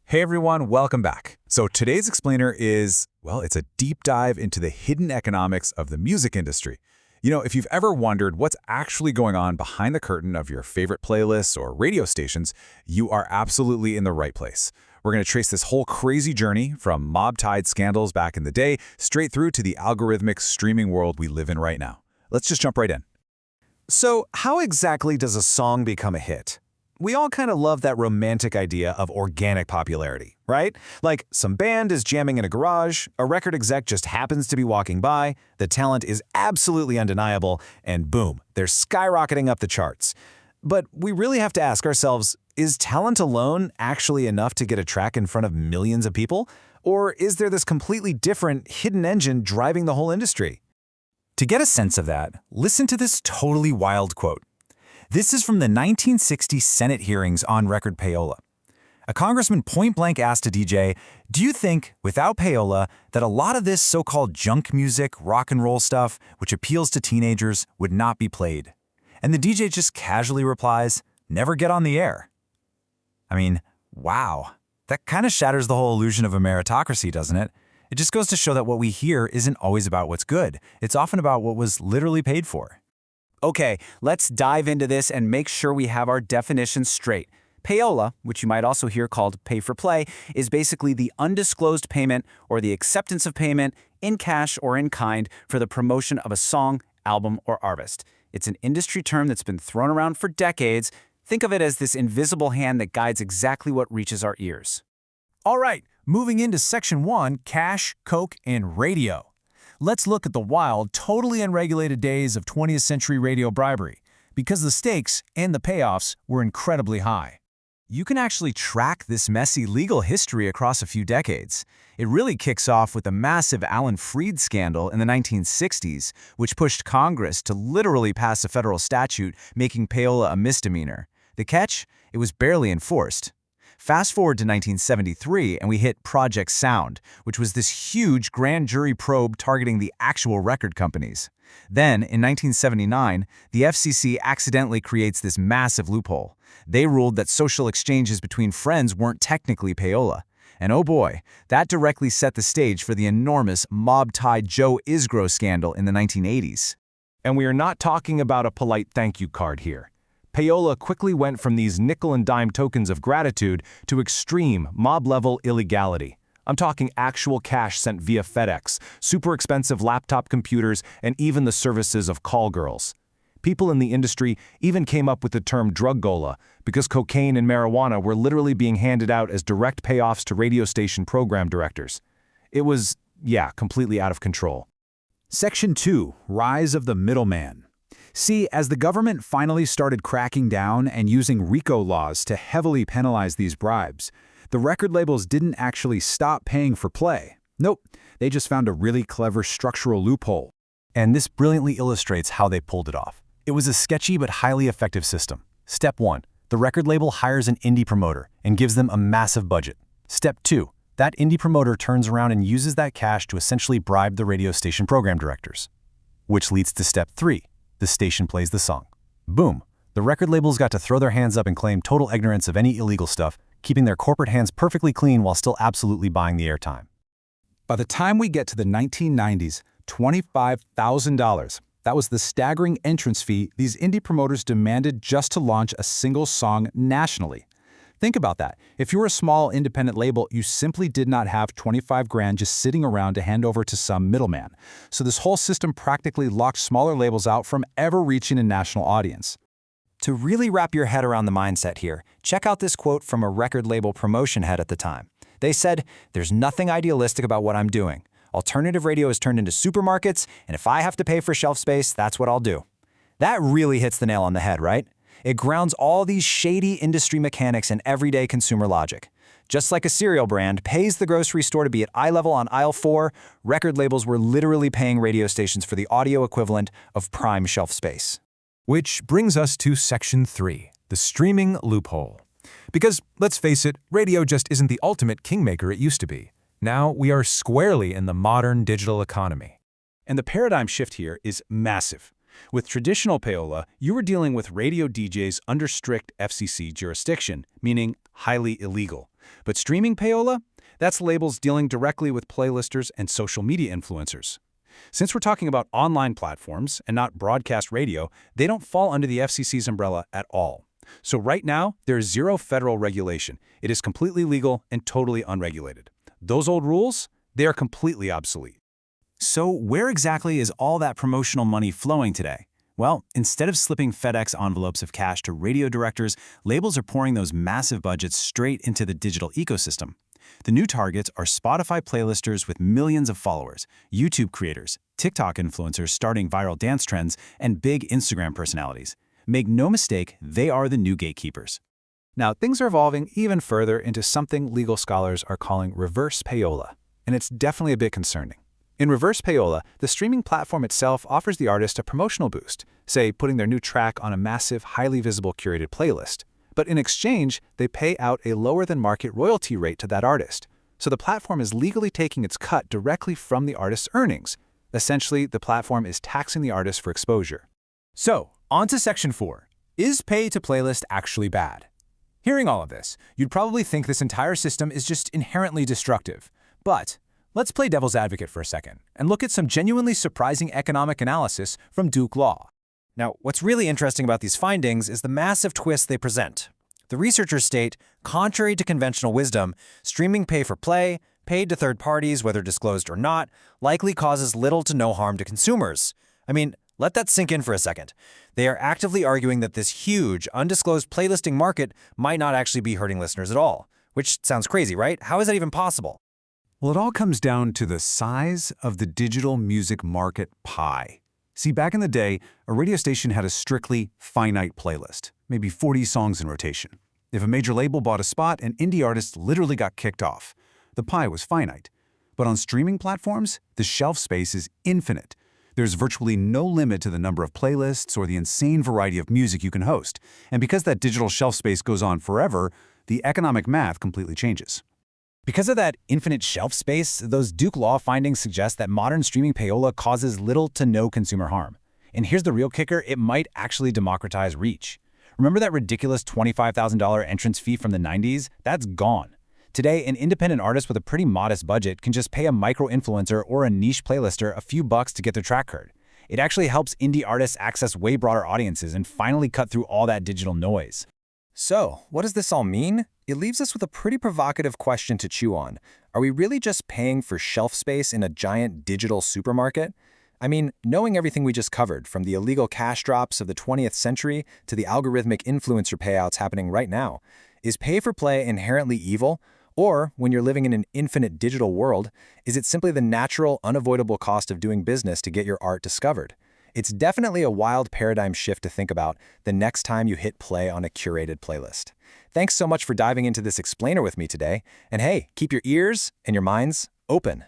Hey everyone, welcome back. So today's explainer is, well, it's a deep dive into the hidden economics of the music industry. You know, if you've ever wondered what's actually going on behind the curtain of your favorite playlists or radio stations, you are absolutely in the right place. We're going to trace this whole crazy journey from mob-tied scandals back in the day straight through to the algorithmic streaming world we live in right now. Let's just jump right in. So, how exactly does a song become a hit? We all kind of love that romantic idea of organic popularity, right? Like, some band is jamming in a garage, a record exec just happens to be walking by, the talent is absolutely undeniable, and boom, they're skyrocketing up the charts. But we really have to ask ourselves, is talent alone actually enough to get a track in front of millions of people? Or is there this completely different, hidden engine driving the whole industry? To get a sense of that, listen to this totally wild quote. This is from the 1960 Senate hearings on Radio Payola. A congressman point-blank asked a DJ, "Do you think, without Payola, that a lot of this so-called junk music, rock and roll stuff, which appeals to teenagers, would not be played?" And the DJ just casually replies, "Never get on the air." I mean, wow. That kind of shatters the whole illusion of a meritocracy, doesn't it? It just goes to show that what we hear isn't always about what's good. It's often about what was literally paid for. Okay, let's dive into this and make sure we have our definitions straight. Payola, which you might also hear called pay for play, is basically the undisclosed payment or the acceptance of payment in cash or in kind for the promotion of a song, album, or artist. It's an industry term that's been thrown around for decades. Think of it as this invisible hand that guides exactly what reaches our ears. All right, moving into Section 1, Cash, Coke, and Radio. Let's look at the wild, totally unregulated days of 20th century radio bribery, because the stakes and the payoffs were incredibly high. You can actually track this messy legal history across a few decades. It really kicks off with the massive Alan Freed scandal in the 1960s, which pushed Congress to literally pass a federal statute making payola a misdemeanor. The catch? It was barely enforced. Fast forward to 1973, and we hit Project Sound, which was this huge grand jury probe targeting the actual record companies. Then, in 1979, the FCC accidentally creates this massive loophole. They ruled that social exchanges between friends weren't technically payola. And oh boy, that directly set the stage for the enormous mob-tied Joe Isgro scandal in the 1980s. And we are not talking about a polite thank you card here. Payola quickly went from these nickel-and-dime tokens of gratitude to extreme, mob-level illegality. I'm talking actual cash sent via FedEx, super expensive laptop computers, and even the services of call girls. People in the industry even came up with the term drug-gola because cocaine and marijuana were literally being handed out as direct payoffs to radio station program directors. It was, completely out of control. Section 2, Rise of the Middleman. See, as the government finally started cracking down and using RICO laws to heavily penalize these bribes, the record labels didn't actually stop paying for play. Nope, they just found a really clever structural loophole. And this brilliantly illustrates how they pulled it off. It was a sketchy but highly effective system. Step 1, the record label hires an indie promoter and gives them a massive budget. Step 2, that indie promoter turns around and uses that cash to essentially bribe the radio station program directors. Which leads to Step 3. The station plays the song. Boom. The record labels got to throw their hands up and claim total ignorance of any illegal stuff, keeping their corporate hands perfectly clean while still absolutely buying the airtime. By the time we get to the 1990s, $25,000. That was the staggering entrance fee these indie promoters demanded just to launch a single song nationally. Think about that. If you were a small independent label, you simply did not have 25 grand just sitting around to hand over to some middleman. So this whole system practically locked smaller labels out from ever reaching a national audience. To really wrap your head around the mindset here, check out this quote from a record label promotion head at the time. They said, "There's nothing idealistic about what I'm doing. Alternative radio is turned into supermarkets, and if I have to pay for shelf space, that's what I'll do." That really hits the nail on the head, right? It grounds all these shady industry mechanics in everyday consumer logic. Just like a cereal brand pays the grocery store to be at eye level on aisle 4, record labels were literally paying radio stations for the audio equivalent of prime shelf space. Which brings us to Section 3, the streaming loophole. Because, let's face it, radio just isn't the ultimate kingmaker it used to be. Now we are squarely in the modern digital economy. And the paradigm shift here is massive. With traditional payola, you were dealing with radio DJs under strict FCC jurisdiction, meaning highly illegal. But streaming payola? That's labels dealing directly with playlisters and social media influencers. Since we're talking about online platforms and not broadcast radio, they don't fall under the FCC's umbrella at all. So right now, there is zero federal regulation. It is completely legal and totally unregulated. Those old rules, they are completely obsolete. So where exactly is all that promotional money flowing today? Well, instead of slipping FedEx envelopes of cash to radio directors, labels are pouring those massive budgets straight into the digital ecosystem. The new targets are Spotify playlisters with millions of followers, YouTube creators, TikTok influencers starting viral dance trends, and big Instagram personalities. Make no mistake, they are the new gatekeepers. Now, things are evolving even further into something legal scholars are calling reverse payola, and it's definitely a bit concerning. In reverse payola, the streaming platform itself offers the artist a promotional boost, say putting their new track on a massive, highly visible curated playlist. But in exchange, they pay out a lower-than-market royalty rate to that artist. So the platform is legally taking its cut directly from the artist's earnings. Essentially, the platform is taxing the artist for exposure. So, on to Section 4. Is pay-to-playlist actually bad? Hearing all of this, you'd probably think this entire system is just inherently destructive. But let's play devil's advocate for a second and look at some genuinely surprising economic analysis from Duke Law. Now, what's really interesting about these findings is the massive twist they present. The researchers state, contrary to conventional wisdom, streaming pay-for-play, paid to third parties, whether disclosed or not, likely causes little to no harm to consumers. I mean, let that sink in for a second. They are actively arguing that this huge, undisclosed playlisting market might not actually be hurting listeners at all. Which sounds crazy, right? How is that even possible? Well, it all comes down to the size of the digital music market pie. See, back in the day, a radio station had a strictly finite playlist, maybe 40 songs in rotation. If a major label bought a spot, an indie artist literally got kicked off. The pie was finite. But on streaming platforms, the shelf space is infinite. There's virtually no limit to the number of playlists or the insane variety of music you can host. And because that digital shelf space goes on forever, the economic math completely changes. Because of that infinite shelf space, those Duke Law findings suggest that modern streaming payola causes little to no consumer harm. And here's the real kicker, it might actually democratize reach. Remember that ridiculous $25,000 entrance fee from the 90s? That's gone. Today, an independent artist with a pretty modest budget can just pay a micro-influencer or a niche playlister a few bucks to get their track heard. It actually helps indie artists access way broader audiences and finally cut through all that digital noise. So, what does this all mean? It leaves us with a pretty provocative question to chew on. Are we really just paying for shelf space in a giant digital supermarket? I mean, knowing everything we just covered, from the illegal cash drops of the 20th century to the algorithmic influencer payouts happening right now, is pay-for-play inherently evil? Or, when you're living in an infinite digital world, is it simply the natural, unavoidable cost of doing business to get your art discovered? It's definitely a wild paradigm shift to think about the next time you hit play on a curated playlist. Thanks so much for diving into this explainer with me today. And hey, keep your ears and your minds open.